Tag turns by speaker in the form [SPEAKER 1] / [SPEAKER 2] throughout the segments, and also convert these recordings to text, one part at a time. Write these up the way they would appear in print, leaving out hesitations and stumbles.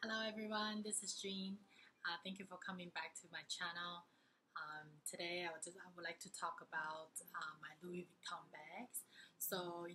[SPEAKER 1] Hello everyone, this is Jean. Thank you for coming back to my channel. Today I would like to talk about my Louis Vuitton bags. So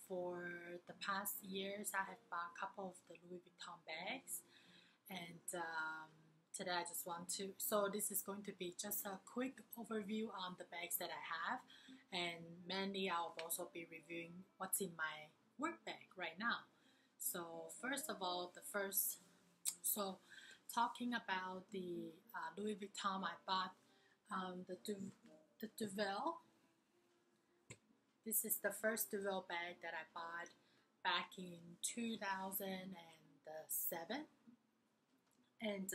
[SPEAKER 1] for the past years I have bought a couple of the Louis Vuitton bags, and today I just want to. So this is going to be just a quick overview on the bags that I have, and mainly I'll also be reviewing what's in my work bag right now. So first of all, so talking about the Louis Vuitton, I bought the Deuville. This is the first Deuville bag that I bought back in 2007, and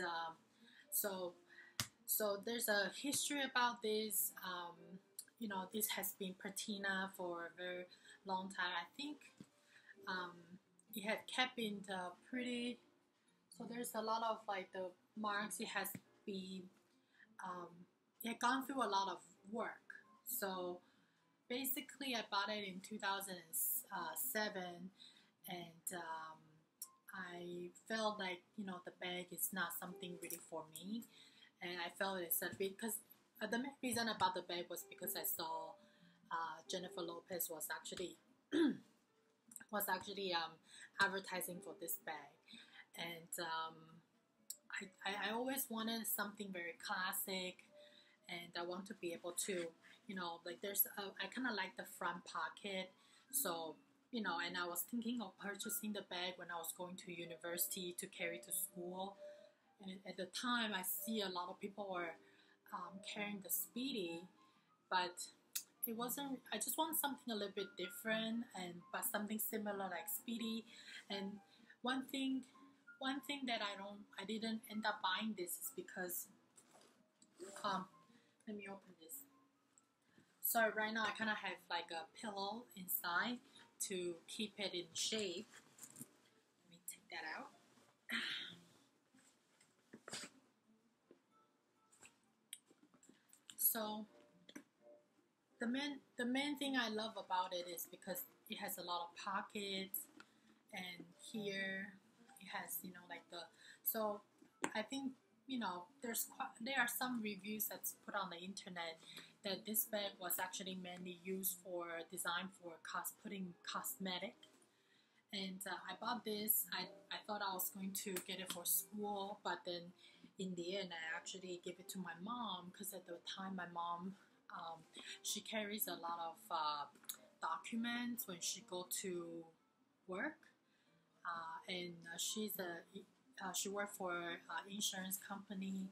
[SPEAKER 1] so there's a history about this. This has been patina for a very long time. I think it had kept in the pretty. So there's a lot of like the marks. Been it had gone through a lot of work. So basically, I bought it in 2007, and I felt like the bag is not something really for me, and I felt it's a bit because the main reason about the bag was because I saw Jennifer Lopez was actually advertising for this bag, and I always wanted something very classic, and I want to be able to, like I kind of like the front pocket, so and I was thinking of purchasing the bag when I was going to university to carry to school, and at the time I see a lot of people were carrying the Speedy, but it wasn't. I just want something a little bit different, but something similar like Speedy. And one thing one thing that I didn't end up buying this is because let me open this. So right now I kind of have like a pillow inside to keep it in shape. Let me take that out. So the main thing I love about it is because it has a lot of pockets, and here it has like so I think there are some reviews that's put on the internet that this bag was actually mainly used for design for putting cosmetic, and I bought this. I thought I was going to get it for school, but then in the end I actually gave it to my mom because at the time my mom she carries a lot of documents when she go to work, and she worked for an insurance company,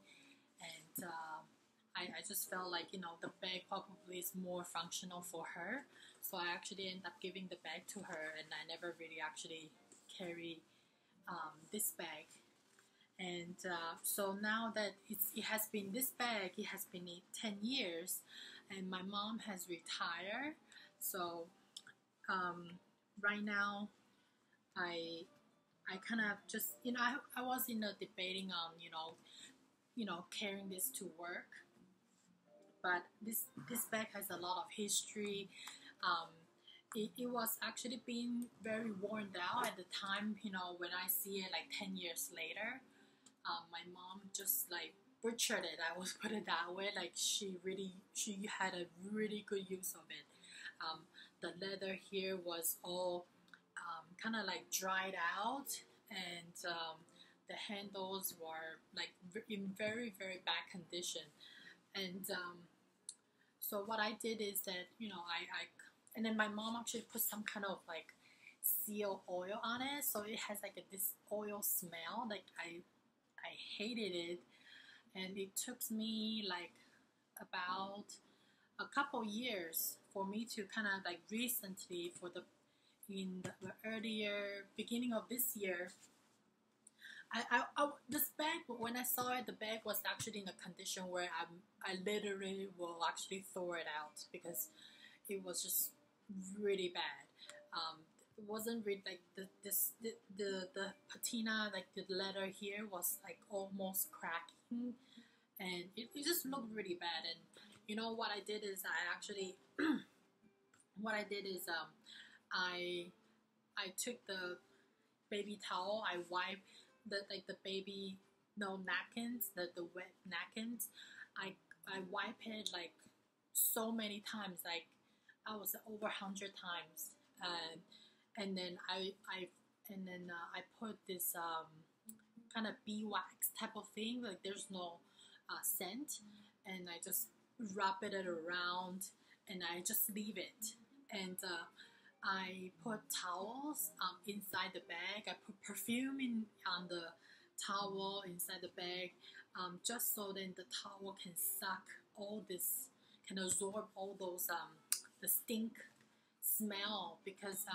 [SPEAKER 1] and I just felt like the bag probably is more functional for her, so I actually ended up giving the bag to her, and I never really actually carry this bag. And so now that it has been this bag, it has been 10 years, and my mom has retired. So right now, I kind of just I was in a debating on carrying this to work, but this bag has a lot of history. It was actually being very worn out at the time. When I see it like 10 years later, my mom just like butchered it. I would put it that way. Like she had a really good use of it. The leather here was all kind of like dried out, and the handles were like in very very bad condition. And so what I did is that I and then my mom actually put some kind of like seal oil on it, so it has like this oil smell. Like I hated it, and it took me like about a couple years for me to kind of like recently in the earlier beginning of this year, this bag, when I saw it, the bag was actually in a condition where I literally will actually throw it out because it was just really bad. It wasn't really like the patina, like the leather here was like almost cracking, and it just looked really bad. And what I did is I took the baby towel, I wiped the baby napkins, the wet napkins. I wipe it like so many times, like I was over 100 times, and then I put this kind of beeswax type of thing, like there's no scent, and I just wrap it around and I just leave it. And I put towels inside the bag. I put perfume in on the towel inside the bag, just so then the towel can suck all this, can absorb all those the stink smell, because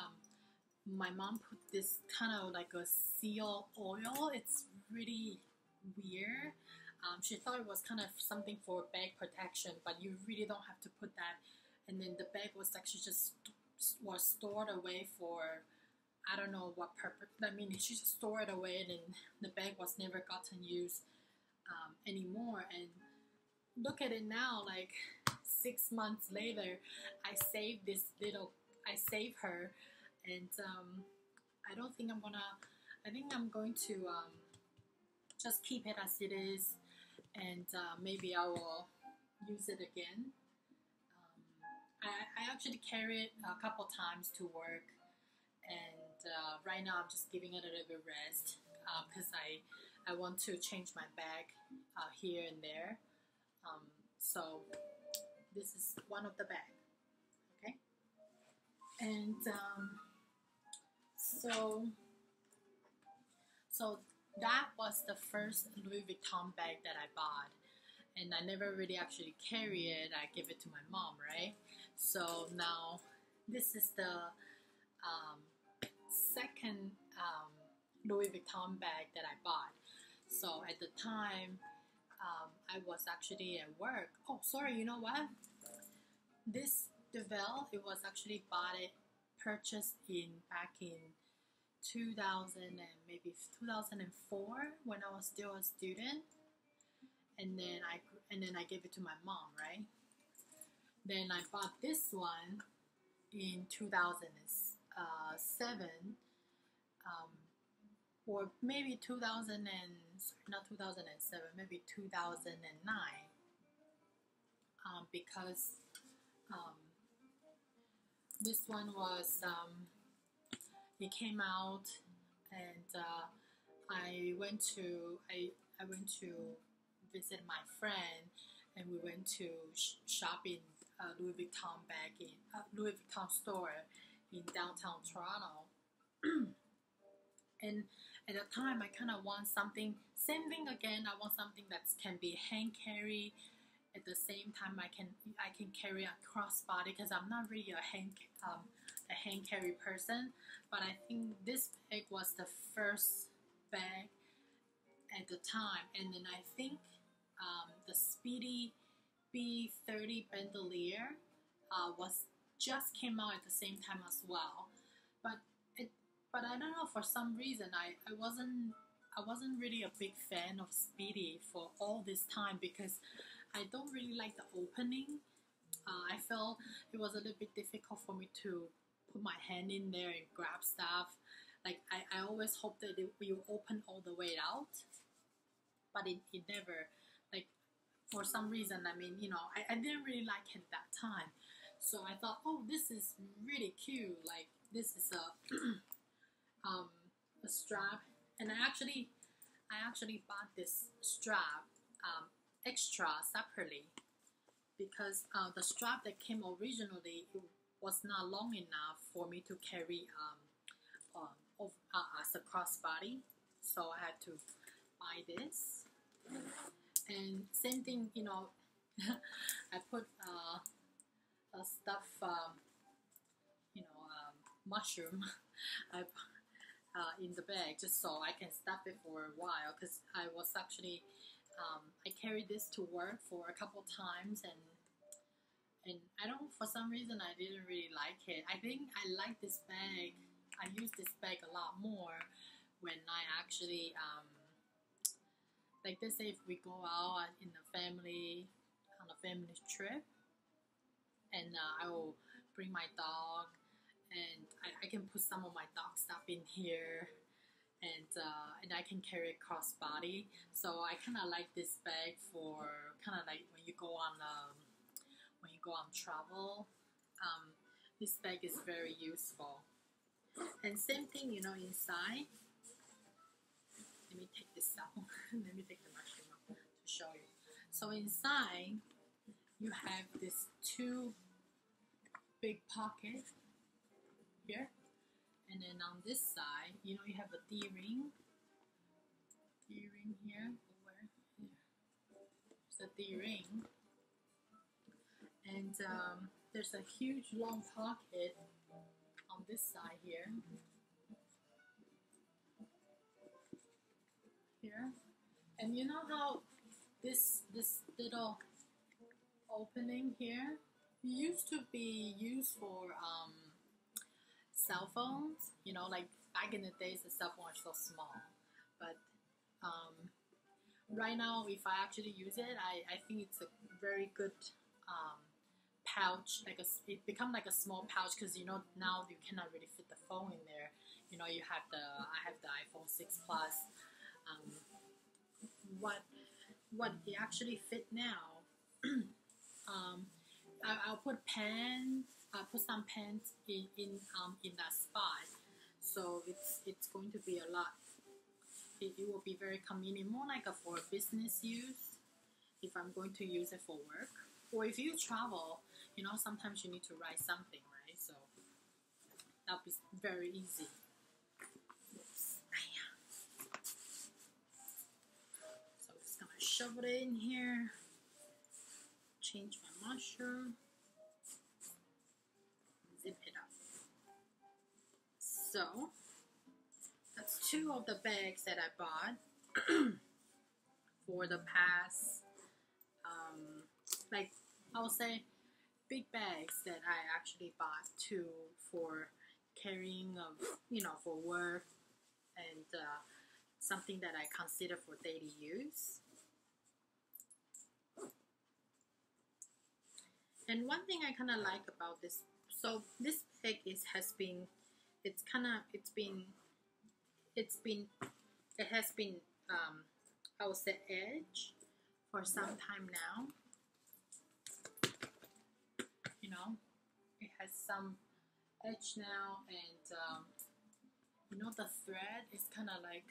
[SPEAKER 1] my mom put this kind of like a seal oil. It's really weird. She thought it was kind of something for bag protection, but you really don't have to put that. And then the bag was actually just was stored away for I don't know what purpose. I mean, she just stored it away, and then the bag was never gotten used anymore. And look at it now, like 6 months later, I saved her, and I don't think I'm gonna. I think I'm going to just keep it as it is, and maybe I will use it again. I actually carry it a couple times to work, and right now I'm just giving it a little bit rest, because I want to change my bag here and there. So this is one of the bags, okay? And so that was the first Louis Vuitton bag that I bought, and I never really actually carry it. I give it to my mom, right? So now this is the second Louis Vuitton bag that I bought. So at the time, I was actually at work. Oh, sorry, you know what? This Deuville, it was actually purchased back in 2000 and maybe 2004 when I was still a student, and then I gave it to my mom, right? Then I bought this one in 2007, or maybe not 2007, maybe 2009, because this one was it came out, and I went to visit my friend, and we went to shop in Louis Vuitton Louis Vuitton store in downtown Toronto. And at the time, I kind of want something, same thing again. I want something that can be hand carry. At the same time, I can carry a crossbody, because I'm not really a hand carry person. But I think this bag was the first bag at the time, and then I think the Speedy B30 Bandolier was just came out at the same time as well. But I don't know, for some reason I wasn't really a big fan of Speedy for all this time, because I don't really like the opening. I felt it was a little bit difficult for me to put my hand in there and grab stuff. Like I always hoped that it will open all the way out, but it never, like, for some reason, I mean, I didn't really like it at that time. So I thought, oh, this is really cute. Like, this is a strap, and I actually bought this strap extra separately, because the strap that came originally, it was not long enough for me to carry as a crossbody, so I had to buy this. And same thing, I put a stuff, mushroom in the bag, just so I can stuff it for a while, because I was actually I carried this to work for a couple times, and I don't, for some reason I didn't really like it. I think I like this bag. I use this bag a lot more when I actually like, let's say if we go out in a family, on a family trip, and I will bring my dog, and I can put some of my dog stuff in here, and I can carry it crossbody. So I kind of like this bag for kind of like when you go on travel. This bag is very useful. And same thing, you know, inside. Let me take this out. Let me take the mushroom out to show you. So inside, you have this two big pockets here. And then on this side, you know, you have a D-ring. D-ring here. Where? Here. There's a D-ring. And there's a huge long pocket on this side here. Here. And you know how this little opening here used to be used for cell phones, you know, like back in the days the cell phone was so small, but right now if I actually use it, I think it's a very good pouch, like it become like a small pouch, because you know now you cannot really fit the phone in there. You know, I have the iPhone 6 Plus. What it actually fit now, I'll put some pens in that spot, so it's going to be a lot. It will be very convenient, more like for business use. If I'm going to use it for work, or if you travel, you know, sometimes you need to write something, right? So that'll be very easy. Oops. So I'm just gonna shove it in here. Change my mushroom. Zip it up. So that's two of the bags that I bought for the past, like I would say, big bags that I actually bought for carrying of, you know, for work, and something that I consider for daily use. And one thing I kind of like about this, so this bag it has been I would say edged for some time now. You know, it has some edge now, and you know, the thread is kind of like,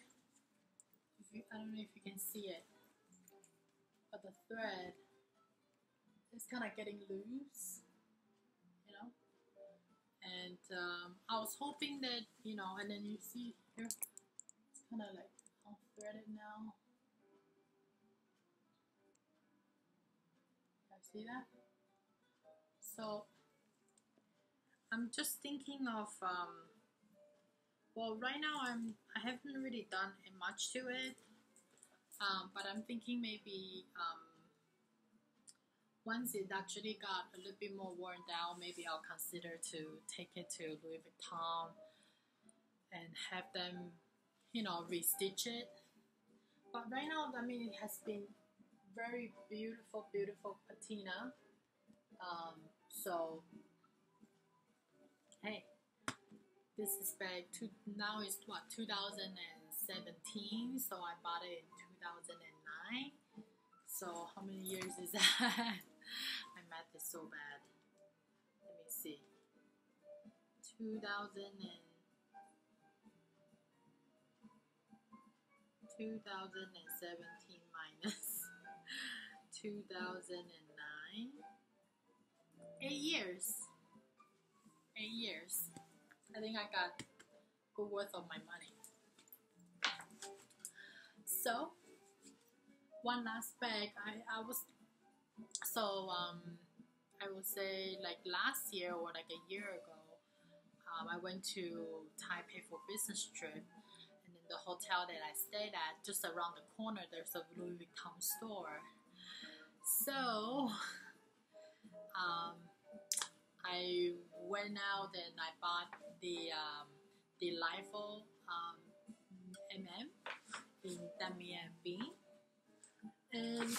[SPEAKER 1] I don't know if you can see it, but the thread is kind of getting loose, you know. And I was hoping that, you know, and then you see here, it's kind of like all threaded now. See that? So I'm just thinking of well, right now I haven't really done much to it, but I'm thinking maybe once it actually got a little bit more worn down, maybe I'll consider to take it to Louis Vuitton and have them, you know, restitch it. But right now, I mean, it has been very beautiful, beautiful patina. So, hey, this is back to, now is what, 2017, so I bought it in 2009. So how many years is that? My math is so bad. Let me see. 2017 minus 2009. 8 years. 8 years. I think I got good worth of my money. So one last bag. I would say like last year or like a year ago, I went to Taipei for business trip, and in the hotel that I stayed at, just around the corner, there's a Louis Vuitton store. So I went out and I bought the LIFO MM in 10years. And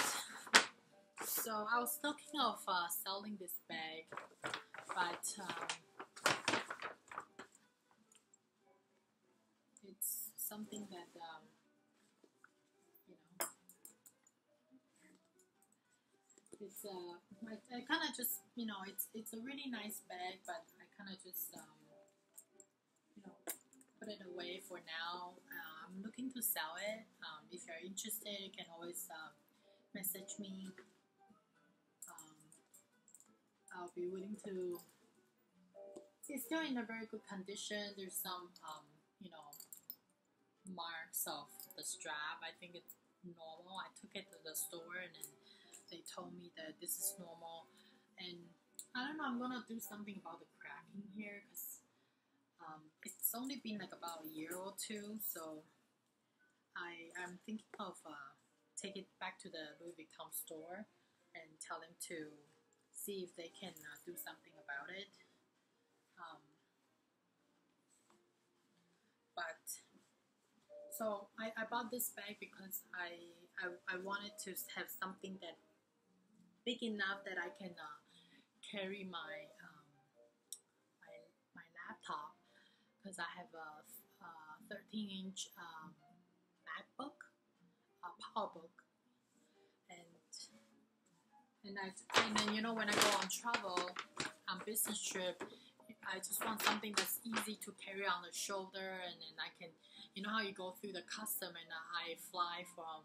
[SPEAKER 1] so I was thinking of selling this bag, but it's something that you know, it's I kind of just, you know, it's a really nice bag, but I kind of just you know, put it away for now. I'm looking to sell it. If you're interested, you can always message me. I'll be willing to. It's still in a very good condition. There's some you know, marks of the strap. I think it's normal. I took it to the store and then they told me that this is normal. And I don't know, I'm gonna do something about the cracking here because it's only been like about a year or two. So I'm thinking of take it back to the Louis Vuitton store and tell them to see if they can do something about it. But so I bought this bag because I wanted to have something that big enough that I can carry my my laptop, because I have a 13-inch MacBook, a PowerBook, and then, you know, when I go on travel, on business trip, I just want something that's easy to carry on the shoulder, and then I can, you know how you go through the custom, and I fly from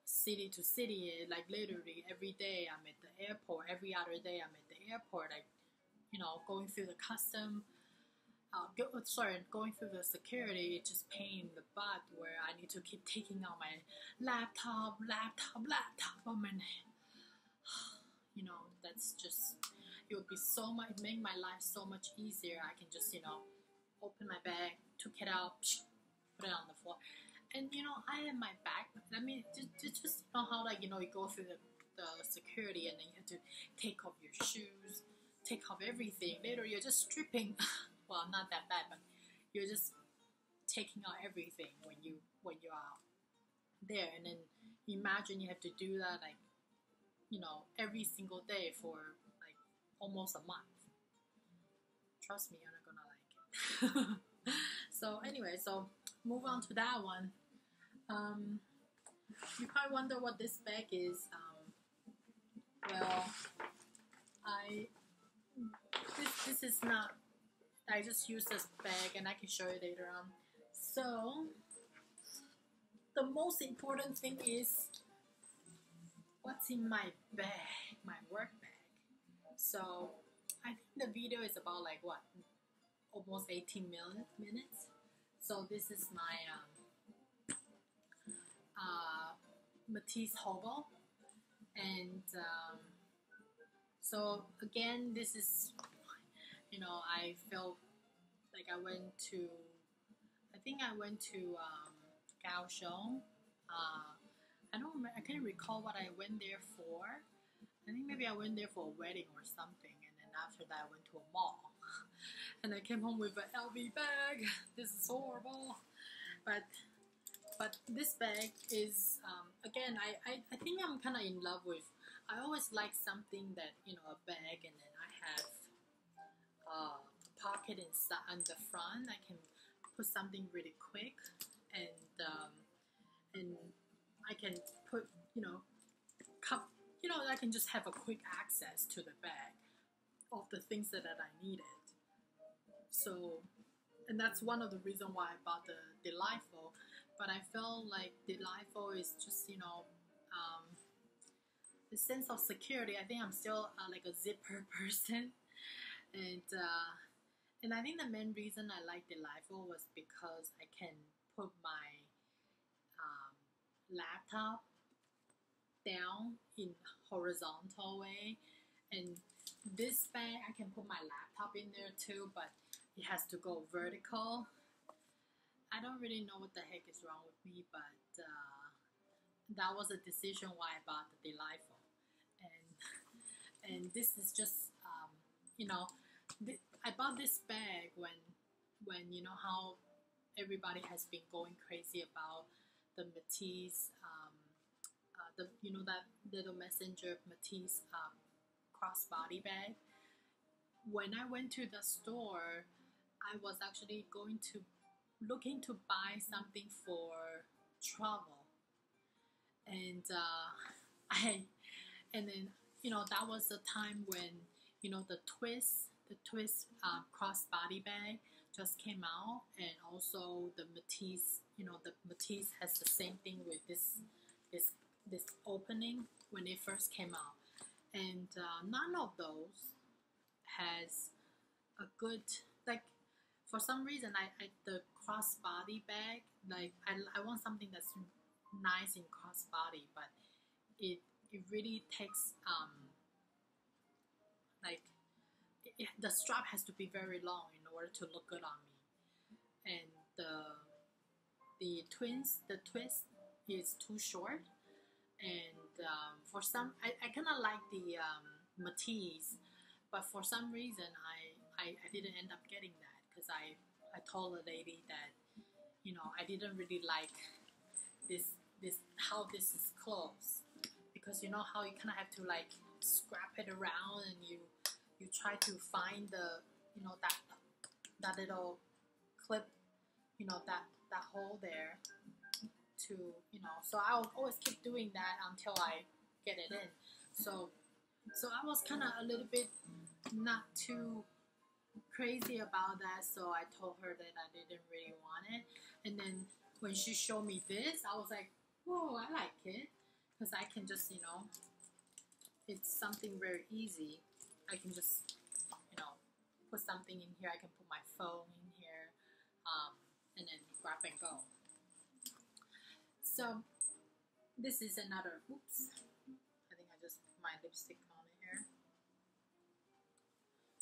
[SPEAKER 1] city to city, like literally every day I'm at the airport, every other day I'm at the airport, like, you know, going through the custom, going through the security, it's just pain in the butt where I need to keep taking out my laptop, and you know, that's just, it would be so much, make my life so much easier. I can just, you know, open my bag, took it out, put it on the floor. And, you know, I have my bag, I mean, just you know how, like, you know, you go through the security and then you have to take off your shoes, take off everything. Later, you're just stripping, well, not that bad, but you're just taking out everything when you are there. And then imagine you have to do that, like, you know, every single day for like almost a month. Trust me, you're not gonna like it. So anyway, so move on to that one. You probably wonder what this bag is. Well, this is not. I just use this bag, and I can show you later on. So the most important thing is what's in my bag, my work bag. So I think the video is about like what, almost 18 minutes. So this is my Metis Hobo, and so again, this is, you know, I felt like I went to Kaohsiung. I don't remember, I can't recall what I went there for. I think maybe I went there for a wedding or something, and then after that I went to a mall. And I came home with an LV bag. This is horrible. But this bag is, again, I think I'm kind of in love with, I always like something that, you know, a bag, and then I have a pocket inside on the front. I can put something really quick, and I can put, you know, I can just have a quick access to the bag of the things that I needed. So, and that's one of the reasons why I bought the Deuville. But I felt like Deuville is just, you know, the sense of security. I think I'm still like a zipper person, and I think the main reason I like Deuville was because I can put my laptop down in horizontal way, and this bag I can put my laptop in there too, but it has to go vertical. I don't really know what the heck is wrong with me, but that was a decision why I bought the Deuville, and this is just you know, I bought this bag when you know how everybody has been going crazy about the Metis, you know, that little messenger Metis crossbody bag. When I went to the store, I was actually going to looking to buy something for travel, and I and then that was the time when the twist crossbody bag just came out, and also the Metis, the Metis has the same thing with this this opening when it first came out, and none of those has a good, like, for some reason the crossbody bag, like I want something that's nice in crossbody, but it really takes like the strap has to be very long in order to look good on me, and the twist is too short, and for some I kind of like the Matisse, but for some reason I didn't end up getting that because I told the lady that I didn't really like this how this is closed, because you know how you kind of have to like scrap it around, and you try to find the that little clip, that hole there to so I'll always keep doing that until I get it in. So I was kind of a little bit not too crazy about that, so I told her that I didn't really want it. And then when she showed me this, I was like, whoa, I like it, because I can just it's something very easy. I can just put something in here. I can put my phone in here, and then grab and go. So this is another, oops, I think I just put my lipstick on here.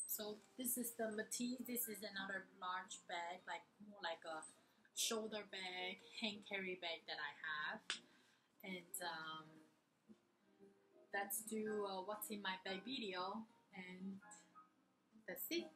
[SPEAKER 1] So this is the Matisse. This is another large bag, like more like a shoulder bag, hand carry bag that I have. And let's do what's in my bag video, and that's it.